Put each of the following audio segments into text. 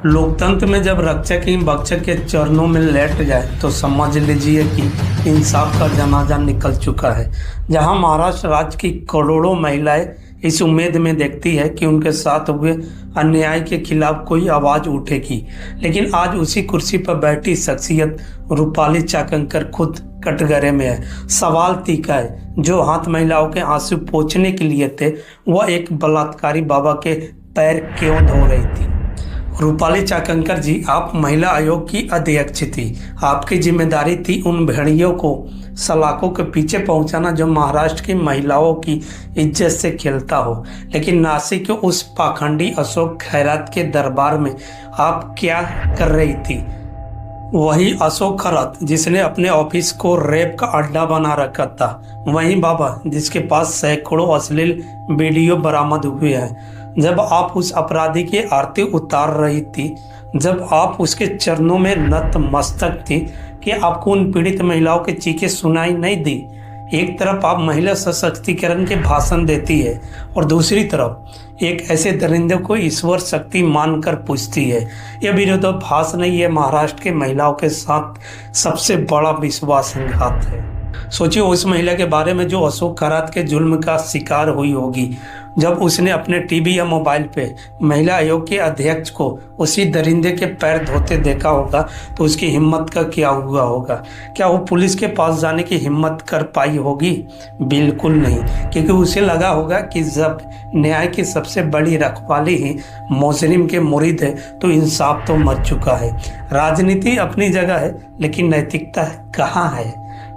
लोकतंत्र में जब रक्षक ही भक्षक के चरणों में लेट जाए तो समझ लीजिए कि इंसाफ का जनाजा निकल चुका है। जहां महाराष्ट्र राज्य की करोड़ों महिलाएं इस उम्मीद में देखती है कि उनके साथ हुए अन्याय के खिलाफ कोई आवाज उठेगी, लेकिन आज उसी कुर्सी पर बैठी शख्सियत रूपाली चाकंकर खुद कटघरे में है। सवाल तीखा है, जो हाथ महिलाओं के आंसू पोंछने के लिए थे वह एक बलात्कारी बाबा के पैर क्यों धो रही थी? रूपाली चाकंकर जी, आप महिला आयोग की अध्यक्ष थी। आपकी जिम्मेदारी थी उन भेड़ियों को सलाखों के पीछे पहुंचाना जो महाराष्ट्र की महिलाओं की इज्जत से खेलता हो। लेकिन नासिक के उस पाखंडी अशोक खैरात के दरबार में आप क्या कर रही थी? वही अशोक खैरात जिसने अपने ऑफिस को रेप का अड्डा बना रखा था, वही बाबा जिसके पास सैकड़ों अश्लील वीडियो बरामद हुए हैं। जब आप उस अपराधी की आरती उतार रही थी, जब आप उसके चरणों में नतमस्तक थी, कि आपको उन पीड़ित महिलाओं की चीखें सुनाई नहीं दी? एक तरफ आप महिला सशक्तिकरण के भाषण देती है और दूसरी तरफ एक ऐसे दरिंदे को ईश्वर शक्ति मानकर पूछती है। यह विरोधाभास नहीं है, महाराष्ट्र के महिलाओं के साथ सबसे बड़ा विश्वासघात है। सोचिए उस महिला के बारे में जो अशोक खैरात के जुल्म का शिकार हुई होगी। जब उसने अपने टीवी या मोबाइल पे महिला आयोग के अध्यक्ष को उसी दरिंदे के पैर धोते देखा होगा तो उसकी हिम्मत का क्या हुआ होगा? क्या वो पुलिस के पास जाने की हिम्मत कर पाई होगी? बिल्कुल नहीं, क्योंकि उसे लगा होगा कि जब न्याय की सबसे बड़ी रखवाली ही मुजरिम के मुरीद है तो इंसाफ तो मर चुका है। राजनीति अपनी जगह है, लेकिन नैतिकता कहाँ है?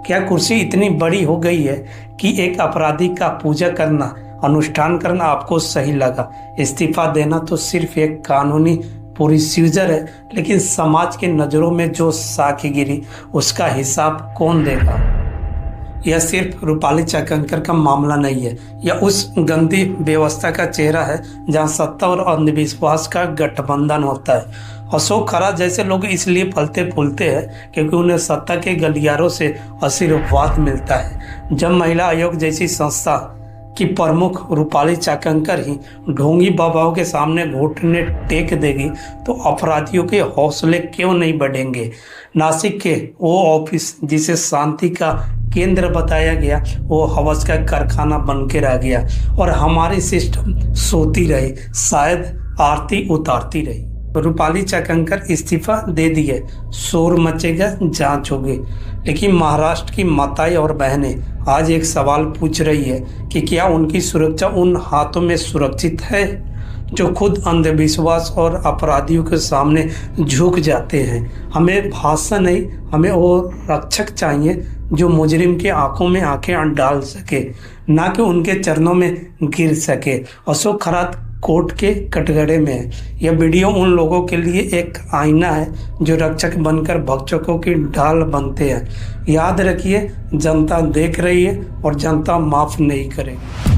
क्या कुर्सी इतनी बड़ी हो गई है कि एक अपराधी का पूजा करना, अनुष्ठान करना आपको सही लगा? इस्तीफा देना तो सिर्फ एक कानूनी प्रोसीजर है, लेकिन समाज के नज़रों में जो साख गिरी उसका हिसाब कौन देगा? यह सिर्फ रूपाली चाकंकर का मामला नहीं है, यह उस गंदी व्यवस्था का चेहरा है जहां सत्ता और अंधविश्वास का गठबंधन होता है। अशोक खैरात जैसे लोग इसलिए फलते फूलते हैं क्योंकि उन्हें सत्ता के गलियारों से आशीर्वाद मिलता है। जब महिला आयोग जैसी संस्था की प्रमुख रूपाली चाकंकर ही ढोंगी बाबाओं के सामने घुटने टेक देगी तो अपराधियों के हौसले क्यों नहीं बढ़ेंगे? नासिक के वो ऑफिस जिसे शांति का केंद्र बताया गया वो हवस का कारखाना बन के रह गया और हमारी सिस्टम सोती रही, शायद आरती उतारती रही। रूपाली चाकंकर इस्तीफा दे दिए, शोर मचेगा, जांच होगी, लेकिन महाराष्ट्र की माताएं और बहनें आज एक सवाल पूछ रही है कि क्या उनकी सुरक्षा उन हाथों में सुरक्षित है जो खुद अंधविश्वास और अपराधियों के सामने झुक जाते हैं? हमें भाषण नहीं, हमें वो रक्षक चाहिए जो मुजरिम के आंखों में आंखें डाल सके, ना कि उनके चरणों में गिर सके। अशोक खैरात कोर्ट के कटघरे में है। यह वीडियो उन लोगों के लिए एक आईना है जो रक्षक बनकर भक्षकों की ढाल बनते हैं। याद रखिए, जनता देख रही है और जनता माफ नहीं करेगी।